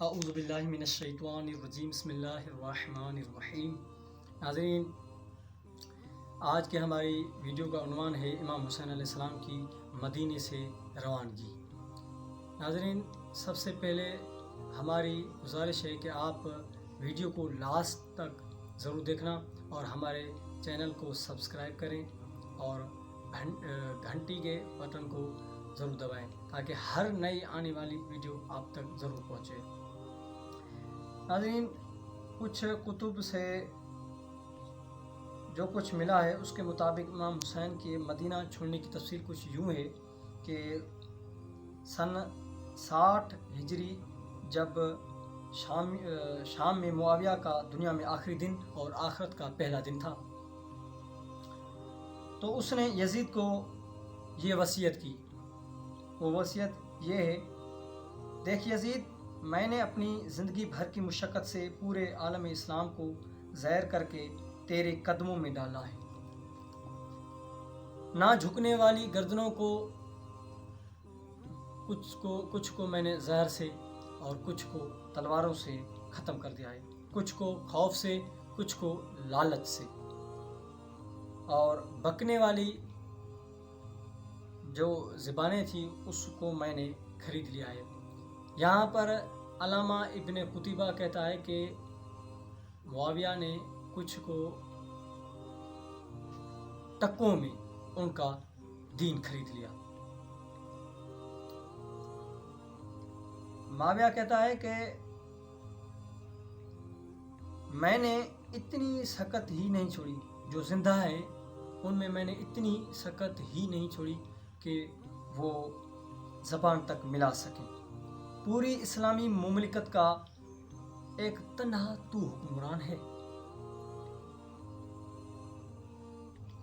اعوذ باللہ من الشیطان الرجیم بسم اللہ الرحمن الرحیم۔ ناظرین، آج کے ہماری ویڈیو کا عنوان ہے امام حسین علیہ السلام کی مدینے سے روانگی۔ ناظرین، سب سے پہلے ہماری گزارش ہے کہ آپ ویڈیو کو لاسٹ تک ضرور دیکھنا اور ہمارے چینل کو سبسکرائب کریں اور گھنٹی کے بٹن کو ضرور دبائیں تاکہ ہر نئی آنے والی ویڈیو آپ تک ضرور پہنچے۔ ناظرین، کچھ کتب سے جو کچھ ملا ہے اس کے مطابق امام حسین کے مدینہ چھوڑنے کی تفصیل کچھ یوں ہے کہ سن 60 ہجری جب شام میں معاویہ کا دنیا میں آخری دن اور آخرت کا پہلا دن تھا، تو اس نے یزید کو یہ وصیت کی۔ وہ وصیت یہ ہے: دیکھ یزید، میں نے اپنی زندگی بھر کی مشقت سے پورے عالم اسلام کو زیر کر کے تیرے قدموں میں ڈالا ہے۔ نہ جھکنے والی گردنوں کو کچھ کو میں نے زہر سے اور کچھ کو تلواروں سے ختم کر دیا ہے، کچھ کو خوف سے، کچھ کو لالچ سے، اور بکنے والی جو زبانیں تھیں اس کو میں نے خرید لیا ہے۔ یہاں پر علامہ ابن قتیبہ کہتا ہے کہ معاویہ نے کچھ کو ٹکوں میں ان کا دین خرید لیا۔ معاویہ کہتا ہے کہ میں نے اتنی سکت ہی نہیں چھوڑی، جو زندہ ہے ان میں نے اتنی سکت ہی نہیں چھوڑی کہ وہ زبان تک ملا سکیں۔ پوری اسلامی مملکت کا ایک تنہا تو حکمران ہے۔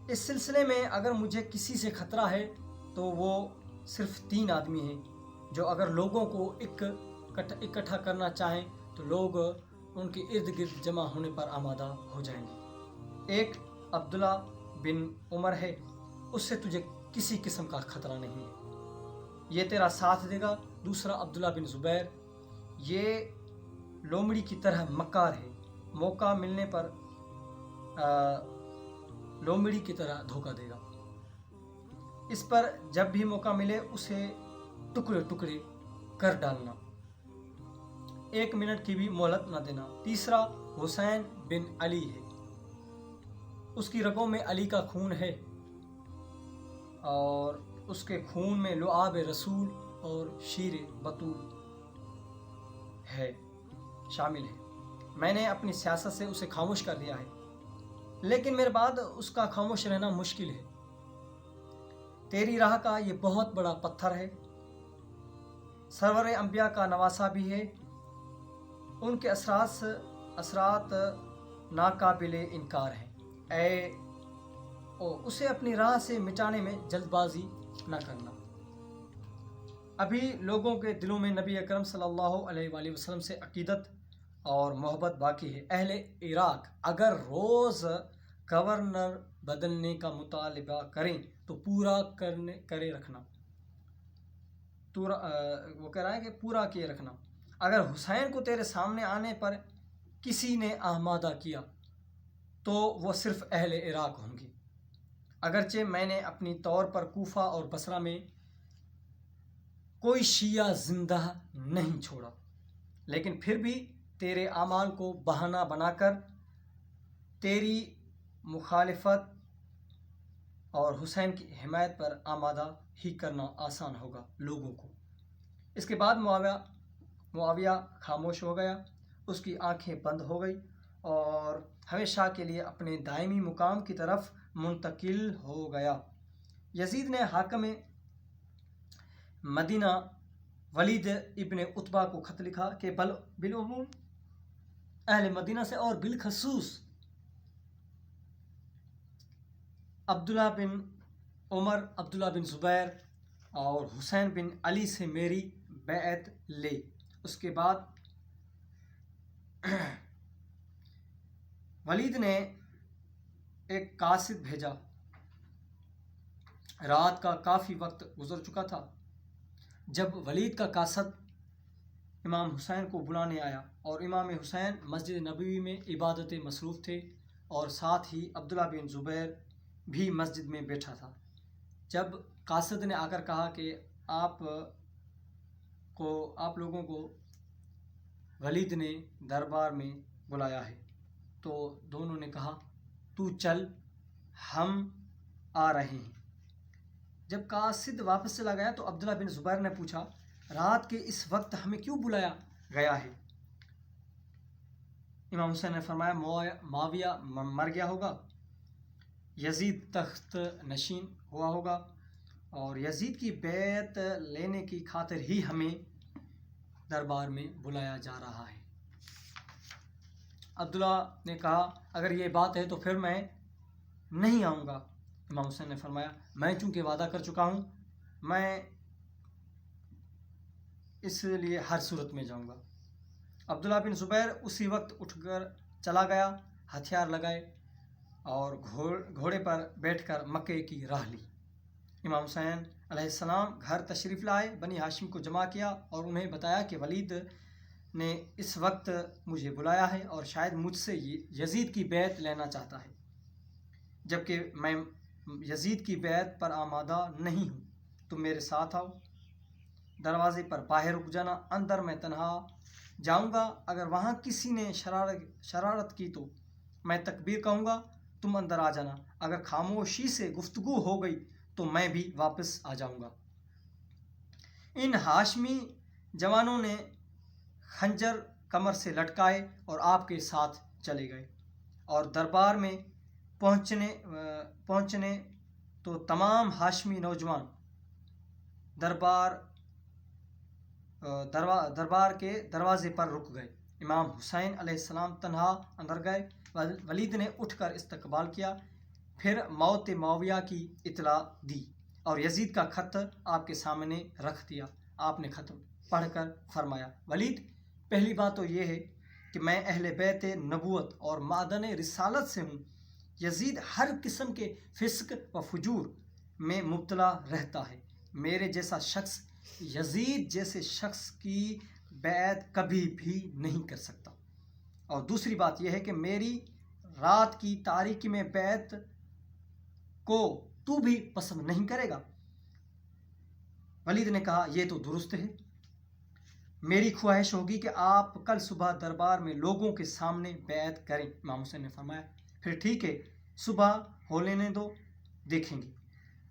اس سلسلے میں اگر مجھے کسی سے خطرہ ہے تو وہ صرف 3 آدمی ہیں جو اگر لوگوں کو اکٹھا کرنا چاہیں تو لوگ ان کے ارد گرد جمع ہونے پر آمادہ ہو جائیں گے۔ ایک عبداللہ بن عمر ہے، اس سے تجھے کسی قسم کا خطرہ نہیں ہے، یہ تیرا ساتھ دے گا۔ دوسرا عبداللہ بن زبیر، یہ لومڑی کی طرح مکار ہے، موقع ملنے پر لومڑی کی طرح دھوکہ دے گا، اس پر جب بھی موقع ملے اسے ٹکڑے ٹکڑے کر ڈالنا، 1 منٹ کی بھی مہلت نہ دینا۔ تیسرا حسین بن علی ہے، اس کی رگوں میں علی کا خون ہے اور اس کے خون میں لعاب رسول اور شیر بطول شامل ہے۔ میں نے اپنی سیاست سے اسے خاموش کر دیا ہے، لیکن میرے بعد اس کا خاموش رہنا مشکل ہے۔ تیری راہ کا یہ بہت بڑا پتھر ہے، سرور انبیاء کا نواسہ بھی ہے، ان کے اثرات ناقابل انکار ہیں۔ اسے اپنی راہ سے مٹانے میں جلد بازی نہ کرنا۔ ابھی لوگوں کے دلوں میں نبی اکرم صلی اللہ علیہ وآلہ وسلم سے عقیدت اور محبت باقی ہے۔ اہل عراق اگر روز گورنر بدلنے کا مطالبہ کریں تو پورا کرے رکھنا۔ وہ کہہ رہا ہے کہ پورا کیے رکھنا۔ اگر حسین کو تیرے سامنے آنے پر کسی نے آمادہ کیا تو وہ صرف اہل عراق ہوں گے، اگرچہ میں نے اپنی طور پر کوفہ اور بصرہ میں کوئی شیعہ زندہ نہیں چھوڑا، لیکن پھر بھی تیرے اعمال کو بہانہ بنا کر تیری مخالفت اور حسین کی حمایت پر آمادہ ہی کرنا آسان ہوگا لوگوں کو۔ اس کے بعد معاویہ خاموش ہو گیا، اس کی آنکھیں بند ہو گئی اور ہمیشہ کے لیے اپنے دائمی مقام کی طرف منتقل ہو گیا۔ یزید نے حاکم مدینہ ولید ابن عتبہ کو خط لکھا کہ بالعموم اہل مدینہ سے اور بالخصوص عبداللہ بن عمر، عبداللہ بن زبیر اور حسین بن علی سے میری بیعت لے۔ اس کے بعد ولید نے ایک قاصد بھیجا۔ رات کا کافی وقت گزر چکا تھا جب ولید کا قاصد امام حسین کو بلانے آیا اور امام حسین مسجد نبوی میں عبادت مصروف تھے اور ساتھ ہی عبداللہ بن زبیر بھی مسجد میں بیٹھا تھا۔ جب قاصد نے آ کر کہا کہ آپ لوگوں کو ولید نے دربار میں بلایا ہے، تو دونوں نے کہا تو چل، ہم آ رہے ہیں۔ جب قاصد واپس چلا گیا تو عبداللہ بن زبیر نے پوچھا رات کے اس وقت ہمیں کیوں بلایا گیا ہے؟ امام حسین نے فرمایا معاویہ مر گیا ہوگا، یزید تخت نشین ہوا ہوگا اور یزید کی بیعت لینے کی خاطر ہی ہمیں دربار میں بلایا جا رہا ہے۔ عبداللہ نے کہا اگر یہ بات ہے تو پھر میں نہیں آؤں گا۔ امام حسین نے فرمایا میں چونکہ وعدہ کر چکا ہوں، میں اس لیے ہر صورت میں جاؤں گا۔ عبداللہ بن زبیر اسی وقت اٹھ کر چلا گیا، ہتھیار لگائے اور گھوڑے پر بیٹھ کر مکے کی راہ لی۔ امام حسین علیہ السلام گھر تشریف لائے، بنی ہاشم کو جمع کیا اور انہیں بتایا کہ ولید نے اس وقت مجھے بلایا ہے اور شاید مجھ سے یزید کی بیعت لینا چاہتا ہے، جبکہ میں یزید کی بیعت پر آمادہ نہیں ہوں۔ تم میرے ساتھ آؤ، دروازے پر باہر رک جانا، اندر میں تنہا جاؤں گا، اگر وہاں کسی نے شرارت کی تو میں تکبیر کہوں گا، تم اندر آ جانا، اگر خاموشی سے گفتگو ہو گئی تو میں بھی واپس آ جاؤں گا۔ ان ہاشمی جوانوں نے خنجر کمر سے لٹکائے اور آپ کے ساتھ چلے گئے اور دربار میں پہنچنے تو تمام ہاشمی نوجوان دربار کے دروازے پر رک گئے۔ امام حسین علیہ السلام تنہا اندر گئے، ولید نے اٹھ کر استقبال کیا، پھر موت معاویہ کی اطلاع دی اور یزید کا خط آپ کے سامنے رکھ دیا۔ آپ نے خط پڑھ کر فرمایا ولید، پہلی بات تو یہ ہے کہ میں اہل بیت نبوت اور معدن رسالت سے ہوں۔ یزید ہر قسم کے فسق و فجور میں مبتلا رہتا ہے، میرے جیسا شخص یزید جیسے شخص کی بیعت کبھی بھی نہیں کر سکتا، اور دوسری بات یہ ہے کہ میری رات کی تاریکی میں بیعت کو تو بھی پسند نہیں کرے گا۔ ولید نے کہا یہ تو درست ہے، میری خواہش ہوگی کہ آپ کل صبح دربار میں لوگوں کے سامنے بیعت کریں۔ امام حسین نے فرمایا پھر ٹھیک ہے، صبح ہو لینے دو، دیکھیں گے۔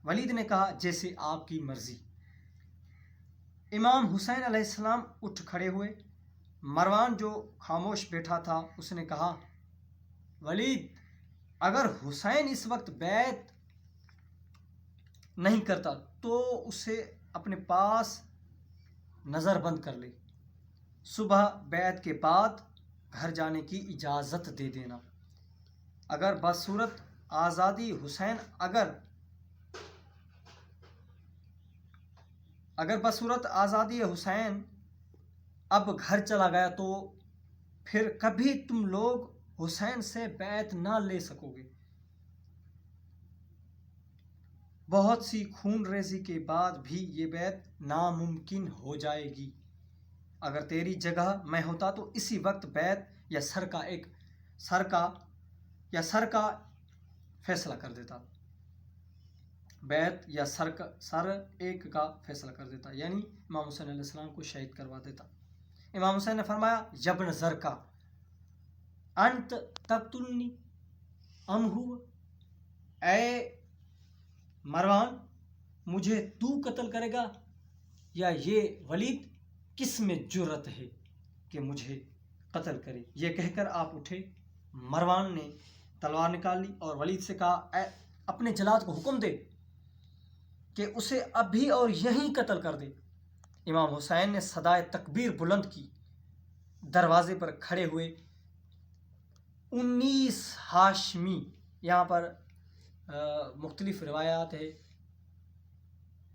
ولید نے کہا جیسے آپ کی مرضی۔ امام حسین علیہ السلام اٹھ کھڑے ہوئے۔ مروان جو خاموش بیٹھا تھا اس نے کہا ولید، اگر حسین اس وقت بیعت نہیں کرتا تو اسے اپنے پاس نظر بند کر لے، صبح بیعت کے بعد گھر جانے کی اجازت دے دینا۔ اگر بصورت آزادی حسین اب گھر چلا گیا تو پھر کبھی تم لوگ حسین سے بیعت نہ لے سکو گے، بہت سی خون ریزی کے بعد بھی یہ بیعت ناممکن ہو جائے گی۔ اگر تیری جگہ میں ہوتا تو اسی وقت بیعت یا سر کا فیصلہ کر دیتا، بیعت یا سر ایک کا فیصلہ کر دیتا، یعنی امام حسین علیہ السلام کو شہید کروا دیتا۔ امام حسین نے فرمایا یبن زرکا انت تقتلنی ام ہو، اے مروان مجھے تو قتل کرے گا یا یہ ولید، کس میں جرت ہے کہ مجھے قتل کرے؟ یہ کہہ کر آپ اٹھے۔ مروان نے تلوار نکال لی اور ولید سے کہا اے اپنے جلاد کو حکم دے کہ اسے ابھی اور یہیں قتل کر دے۔ امام حسین نے صدائے تکبیر بلند کی، دروازے پر کھڑے ہوئے 19 ہاشمی، یہاں پر مختلف روایات ہے،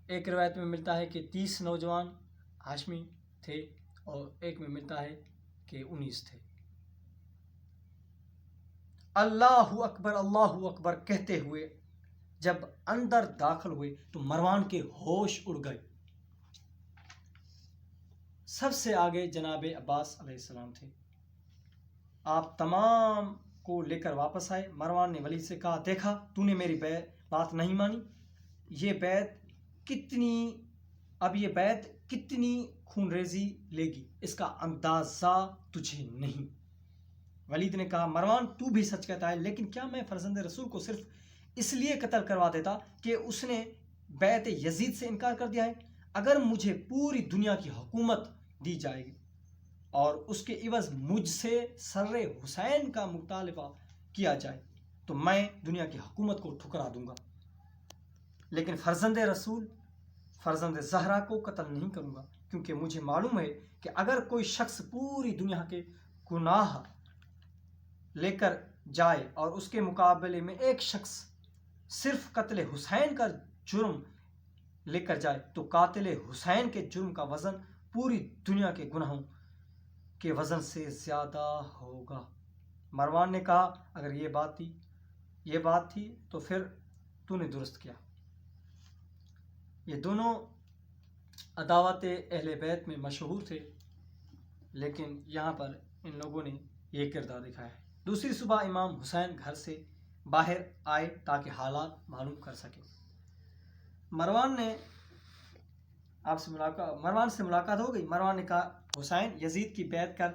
ایک روایت میں ملتا ہے کہ 30 نوجوان ہاشمی تھے اور ایک میں ملتا ہے کہ 19 تھے۔ اللہ اکبر کہتے ہوئے جب اندر داخل ہوئے تو مروان کے ہوش اڑ گئے۔ سب سے آگے جناب عباس علیہ السلام تھے. آپ تمام کو لے کر واپس آئے. مروان نے ولید سے کہا دیکھا تو نے میری بات نہیں مانی. یہ بیعت کتنی خون ریزی لے گی اس کا اندازہ تجھے نہیں. ولید نے کہا مروان تو بھی سچ کہتا ہے لیکن کیا میں فرزند رسول کو صرف اس لیے قتل کروا دیتا کہ اس نے بیعت یزید سے انکار کر دیا ہے؟ اگر مجھے پوری دنیا کی حکومت دی جائے گی اور اس کے عوض مجھ سے سر حسین کا مطالبہ کیا جائے تو میں دنیا کی حکومت کو ٹھکرا دوں گا، لیکن فرزند رسول فرزند زہرا کو قتل نہیں کروں گا، کیونکہ مجھے معلوم ہے کہ اگر کوئی شخص پوری دنیا کے گناہ لے کر جائے اور اس کے مقابلے میں ایک شخص صرف قتل حسین کا جرم لے کر جائے تو قاتل حسین کے جرم کا وزن پوری دنیا کے گناہوں کے وزن سے زیادہ ہوگا. مروان نے کہا اگر یہ بات تھی تو پھر تو نے درست کیا. یہ دونوں عداوت اہل بیت میں مشہور تھے، لیکن یہاں پر ان لوگوں نے یہ کردار دکھایا ہے. دوسری صبح امام حسین گھر سے باہر آئے تاکہ حالات معلوم کر سکیں. مروان سے ملاقات ہو گئی. مروان نے کہا حسین یزید کی بیعت کر.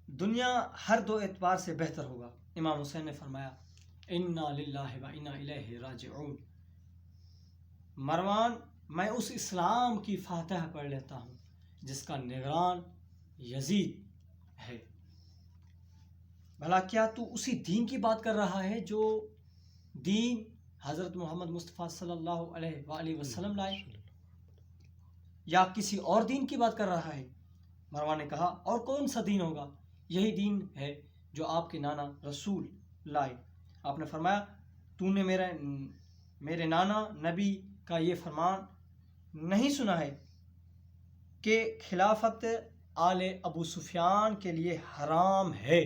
دنیا ہر دو اعتبار سے بہتر ہوگا. امام حسین نے فرمایا انا للہ و انا الیہ راجعون. مروان میں اس اسلام کی فاتحہ پڑھ لیتا ہوں جس کا نگران یزید ہے. بھلا کیا تو اسی دین کی بات کر رہا ہے جو دین حضرت محمد مصطفیٰ صلی اللہ علیہ وآلہ وسلم لائے، یا کسی اور دین کی بات کر رہا ہے؟ مروان نے کہا اور کون سا دین ہوگا؟ یہی دین ہے جو آپ کے نانا رسول لائے. آپ نے فرمایا تو نے میرے نانا نبی کا یہ فرمان نہیں سنا ہے کہ خلافت آل ابو سفیان کے لیے حرام ہے؟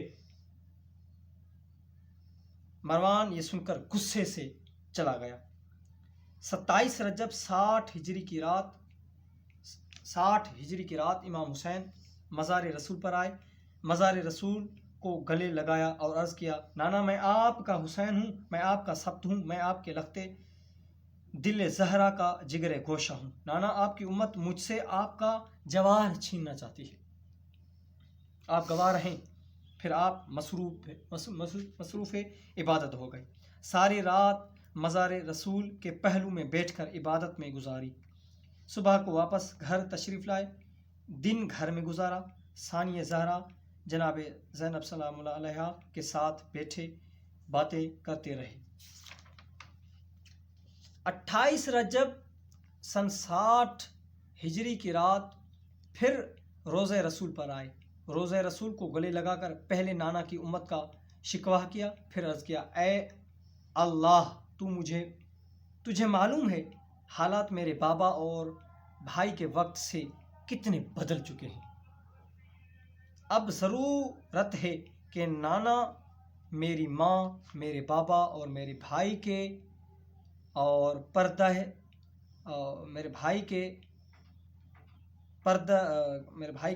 مروان یہ سن کر غصے سے چلا گیا. 27 رجب 60 ہجری کی رات امام حسین مزار رسول پر آئے. مزار رسول کو گلے لگایا اور عرض کیا نانا میں آپ کا حسین ہوں، میں آپ کا سبت ہوں، میں آپ کے لخت دل زہرا کا جگر گوشہ ہوں. نانا آپ کی امت مجھ سے آپ کا جواہر چھیننا چاہتی ہے، آپ گواہ رہیں. پھر آپ مصروف عبادت ہو گئے. ساری رات مزار رسول کے پہلو میں بیٹھ کر عبادت میں گزاری. صبح کو واپس گھر تشریف لائے. دن گھر میں گزارا. ثانیہ زہرا جناب زینب سلام اللہ علیہا کے ساتھ بیٹھے باتیں کرتے رہے. 28 رجب سن 60 ہجری کی رات پھر روزہ رسول پر آئے. روزہ رسول کو گلے لگا کر پہلے نانا کی امت کا شکوہ کیا، پھر عرض کیا اے اللہ تجھے معلوم ہے حالات میرے بابا اور بھائی کے وقت سے کتنے بدل چکے ہیں. اب ضرورت ہے کہ نانا، میری ماں، میرے بابا اور میرے بھائی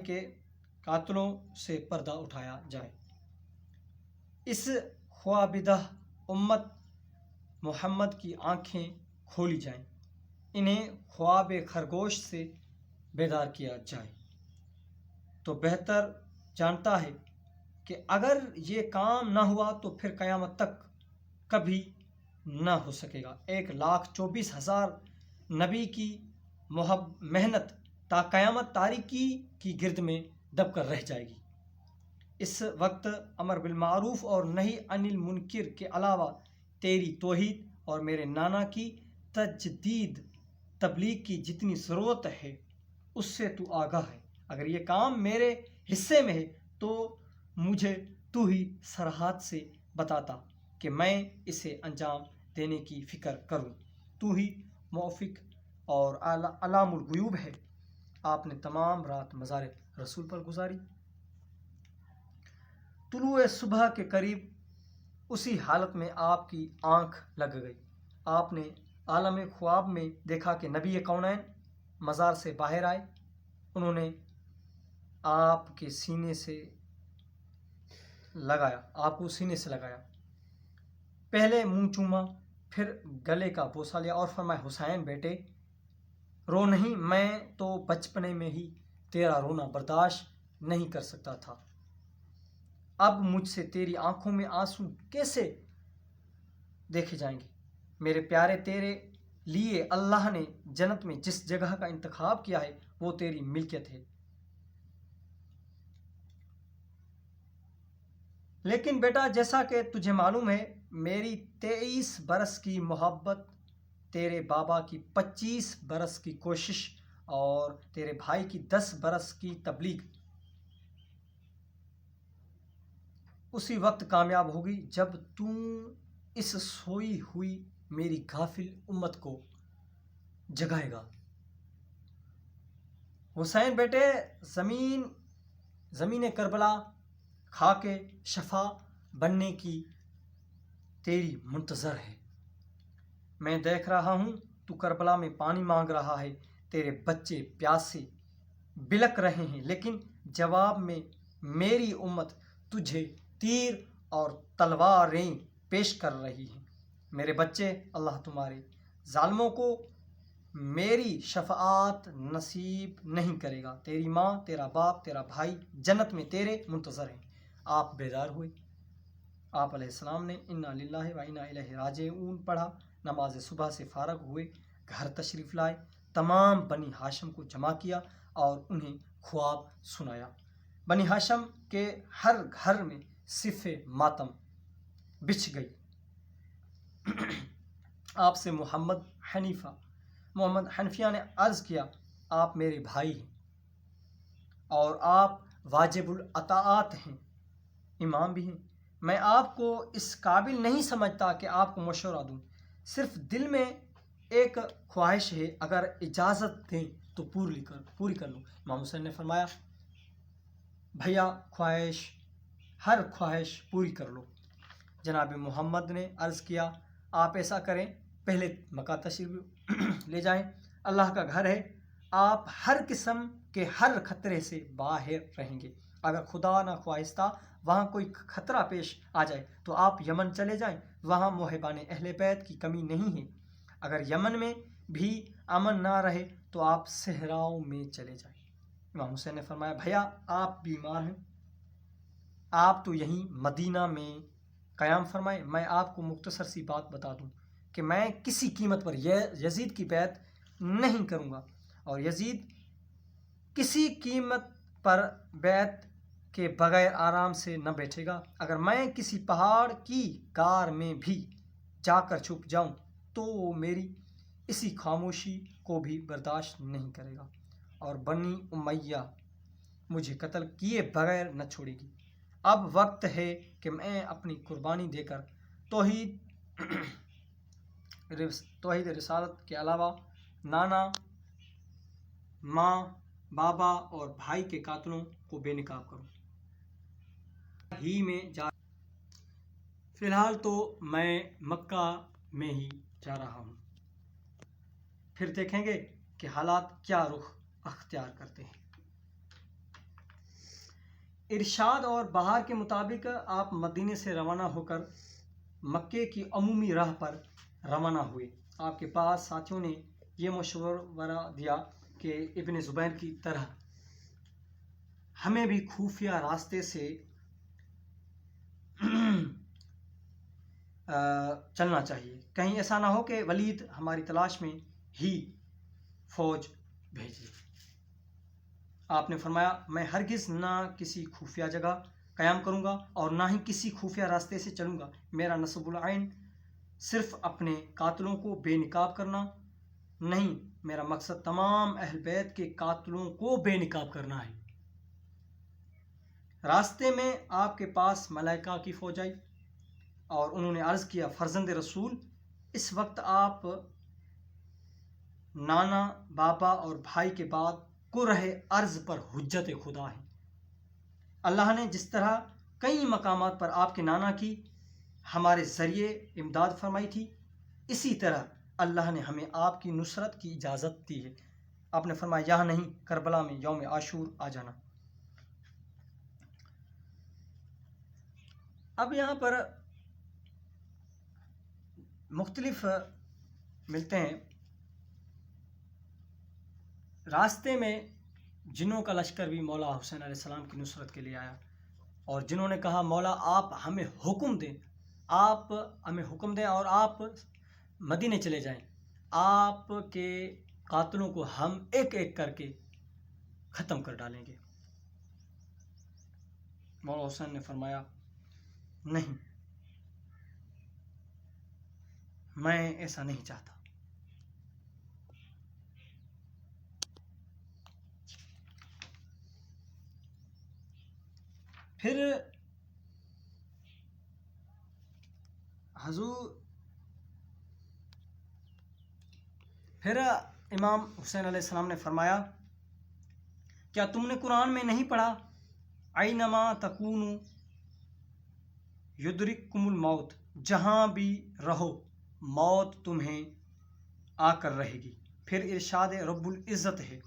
کے قاتلوں سے پردہ اٹھایا جائے. اس خوابدہ امت محمد کی آنکھیں کھولی جائیں، انہیں خواب خرگوش سے بیدار کیا جائے. تو بہتر جانتا ہے کہ اگر یہ کام نہ ہوا تو پھر قیامت تک کبھی نہ ہو سکے گا. 1,24,000 نبی کی محنت تا قیامت تاریکی کی گرد میں دب کر رہ جائے گی. اس وقت امر بالمعروف اور نہی عن المنکر کے علاوہ تیری توحید اور میرے نانا کی تجدید تبلیغ کی جتنی ضرورت ہے اس سے تو آگاہ ہے. اگر یہ کام میرے حصے میں ہے تو مجھے تو ہی سرحد سے بتاتا کہ میں اسے انجام دینے کی فکر کروں. تو ہی موفق اور علام الغیوب ہے. آپ نے تمام رات مزار رسول پر گزاری. طلوع صبح کے قریب اسی حالت میں آپ کی آنکھ لگ گئی. آپ نے عالم خواب میں دیکھا کہ نبی کونین مزار سے باہر آئے. انہوں نے آپ کے سینے سے لگایا، آپ کو سینے سے لگایا، پہلے منہ چوما، پھر گلے کا بوسہ لیا اور فرمایا حسین بیٹے رو نہیں، میں تو بچپنے میں ہی تیرا رونا برداشت نہیں کر سکتا تھا. اب مجھ سے تیری آنکھوں میں آنسو کیسے دیکھے جائیں گے؟ میرے پیارے، تیرے لیے اللہ نے جنت میں جس جگہ کا انتخاب کیا ہے وہ تیری ملکیت ہے. لیکن بیٹا جیسا کہ تجھے معلوم ہے میری 23 برس کی محبت، تیرے بابا کی 25 برس کی کوشش اور تیرے بھائی کی 10 برس کی تبلیغ اسی وقت کامیاب ہوگی جب تو اس سوئی ہوئی میری غافل امت کو جگائے گا. حسین بیٹے زمین کربلا خاک شفا بننے کی تیری منتظر ہے. میں دیکھ رہا ہوں تو کربلا میں پانی مانگ رہا ہے، تیرے بچے پیاسے بلک رہے ہیں، لیکن جواب میں میری امت تجھے تیر اور تلواریں پیش کر رہی ہے. میرے بچے، اللہ تمہارے ظالموں کو میری شفاعت نصیب نہیں کرے گا. تیری ماں، تیرا باپ، تیرا بھائی جنت میں تیرے منتظر ہیں. آپ بیدار ہوئے. آپ علیہ السلام نے انا للہ و انا الیہ راجعون پڑھا، نماز صبح سے فارغ ہوئے، گھر تشریف لائے، تمام بنی ہاشم کو جمع کیا اور انہیں خواب سنایا. بنی ہاشم کے ہر گھر میں صف ماتم بچھ گئی. آپ سے محمد حنفیہ نے عرض کیا آپ میرے بھائی ہیں اور آپ واجب الاطاعت ہیں، امام بھی ہیں. میں آپ کو اس قابل نہیں سمجھتا کہ آپ کو مشورہ دوں، صرف دل میں ایک خواہش ہے، اگر اجازت دیں تو پوری کر لوں. امام حسین نے فرمایا بھیا ہر خواہش پوری کر لو. جناب محمد نے عرض کیا آپ ایسا کریں، پہلے مکہ تشریف لے جائیں، اللہ کا گھر ہے، آپ ہر قسم کے ہر خطرے سے باہر رہیں گے. اگر خدا نہ خواہستہ وہاں کوئی خطرہ پیش آ جائے تو آپ یمن چلے جائیں، وہاں محبان اہل بیت کی کمی نہیں ہے. اگر یمن میں بھی امن نہ رہے تو آپ صحراؤں میں چلے جائیں. امام حسین نے فرمایا بھیا آپ بیمار ہیں، آپ تو یہیں مدینہ میں قیام فرمائیں. میں آپ کو مختصر سی بات بتا دوں کہ میں کسی قیمت پر یزید کی بیعت نہیں کروں گا، اور یزید کسی قیمت پر بیعت کے بغیر آرام سے نہ بیٹھے گا. اگر میں کسی پہاڑ کی غار میں بھی جا کر چھپ جاؤں تو وہ میری اسی خاموشی کو بھی برداشت نہیں کرے گا، اور بنی امیہ مجھے قتل کیے بغیر نہ چھوڑے گی. اب وقت ہے کہ میں اپنی قربانی دے کر توحید رسالت کے علاوہ نانا، ماں، بابا اور بھائی کے قاتلوں کو بے نقاب کروں. ہی میں فی الحال تو میں مکہ میں ہی جا رہا ہوں، پھر دیکھیں گے کہ حالات کیا رخ اختیار کرتے ہیں. ارشاد اور بہار کے مطابق آپ مدینے سے روانہ ہو کر مکے کی عمومی راہ پر روانہ ہوئے. آپ کے پاس ساتھیوں نے یہ مشورہ دیا کہ ابن زبیر کی طرح ہمیں بھی خفیہ راستے سے چلنا چاہیے، کہیں ایسا نہ ہو کہ ولید ہماری تلاش میں ہی فوج بھیجے. آپ نے فرمایا میں ہرگز نہ کسی خفیہ جگہ قیام کروں گا اور نہ ہی کسی خفیہ راستے سے چلوں گا. میرا نصب العین صرف اپنے قاتلوں کو بے نقاب کرنا نہیں، میرا مقصد تمام اہل بیت کے قاتلوں کو بے نقاب کرنا ہے. راستے میں آپ کے پاس ملائکہ کی فوج آئی اور انہوں نے عرض کیا فرزند رسول، اس وقت آپ نانا، بابا اور بھائی کے بعد کرہ ارض پر حجت خدا ہیں. اللہ نے جس طرح کئی مقامات پر آپ کے نانا کی ہمارے ذریعے امداد فرمائی تھی، اسی طرح اللہ نے ہمیں آپ کی نصرت کی اجازت دی ہے۔ آپ نے فرمایا یہاں نہیں، کربلا میں یوم عاشور آ جانا۔ اب یہاں پر مختلف ملتے ہیں۔ راستے میں جنوں کا لشکر بھی مولا حسین علیہ السلام کی نصرت کے لیے آیا، اور جنہوں نے کہا مولا آپ ہمیں حکم دیں، آپ ہمیں حکم دیں اور آپ مدینے چلے جائیں، آپ کے قاتلوں کو ہم ایک ایک کر کے ختم کر ڈالیں گے۔ مولا حسین نے فرمایا نہیں، میں ایسا نہیں چاہتا۔ پھر امام حسین علیہ السلام نے فرمایا کیا تم نے قرآن میں نہیں پڑھا اینما تکونوا یدرککم الموت، جہاں بھی رہو موت تمہیں آ کر رہے گی۔ پھر ارشاد رب العزت ہے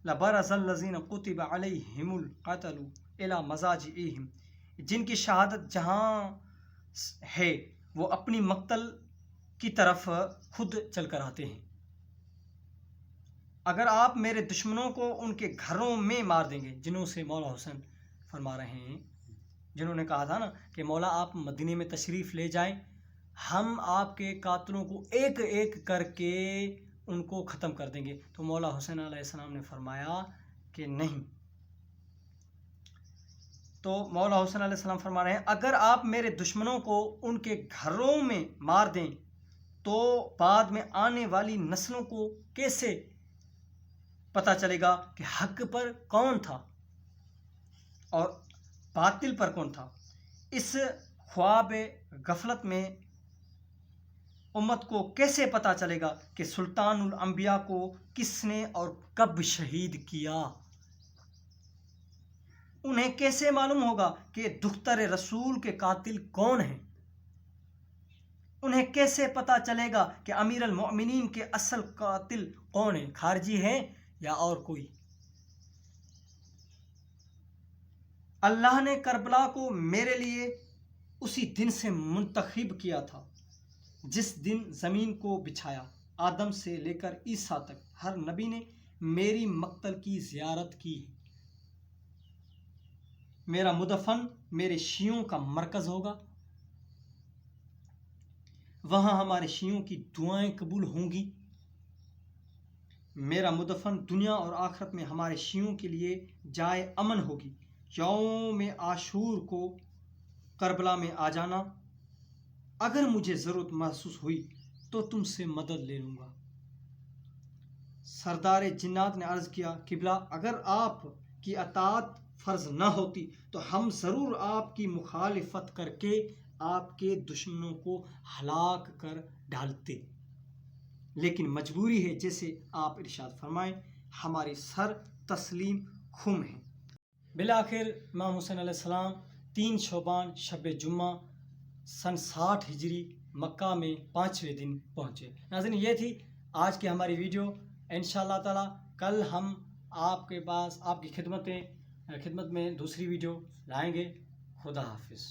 لبرز الذین کتب علیہم القتل الی مضاجعہم، جن کی شہادت جہاں ہے وہ اپنی مقتل کی طرف خود چل کر آتے ہیں۔ اگر آپ میرے دشمنوں کو ان کے گھروں میں مار دیں گے، جنہوں سے مولا حسین فرما رہے ہیں، جنہوں نے کہا تھا نا کہ مولا آپ مدینے میں تشریف لے جائیں، ہم آپ کے قاتلوں کو ایک ایک کر کے ان کو ختم کر دیں گے، تو مولا حسین علیہ السلام نے فرمایا کہ نہیں۔ تو مولا حسین علیہ السلام فرما رہے ہیں اگر آپ میرے دشمنوں کو ان کے گھروں میں مار دیں تو بعد میں آنے والی نسلوں کو کیسے پتہ چلے گا کہ حق پر کون تھا اور باطل پر کون تھا؟ اس خواب غفلت میں امت کو کیسے پتہ چلے گا کہ سلطان الانبیاء کو کس نے اور کب شہید کیا؟ انہیں کیسے معلوم ہوگا کہ دختر رسول کے قاتل کون ہیں؟ انہیں کیسے پتہ چلے گا کہ امیر المؤمنین کے اصل قاتل کون ہیں، خارجی ہیں یا اور کوئی؟ اللہ نے کربلا کو میرے لیے اسی دن سے منتخب کیا تھا جس دن زمین کو بچھایا، آدم سے لے کر عیسیٰ تک ہر نبی نے میری مقتل کی زیارت کی ہے۔ میرا مدفن میرے شیعوں کا مرکز ہوگا، وہاں ہمارے شیعوں کی دعائیں قبول ہوں گی۔ میرا مدفن دنیا اور آخرت میں ہمارے شیعوں کے لیے جائے امن ہوگی۔ یوم عاشور کو کربلا میں آ جانا، اگر مجھے ضرورت محسوس ہوئی تو تم سے مدد لے لوں گا۔ سردار جنات نے عرض کیا قبلہ اگر آپ کی اطاعت فرض نہ ہوتی تو ہم ضرور آپ کی مخالفت کر کے آپ کے دشمنوں کو ہلاک کر ڈالتے، لیکن مجبوری ہے، جیسے آپ ارشاد فرمائیں ہماری سر تسلیم خم ہے۔ بالآخر امام حسین علیہ السلام 3 شعبان شب جمعہ سن 60 ہجری مکہ میں 5ویں دن پہنچے۔ ناظرین یہ تھی آج کی ہماری ویڈیو، انشاءاللہ تعالی کل ہم آپ کے پاس آپ کی خدمت میں دوسری ویڈیو لائیں گے۔ خدا حافظ۔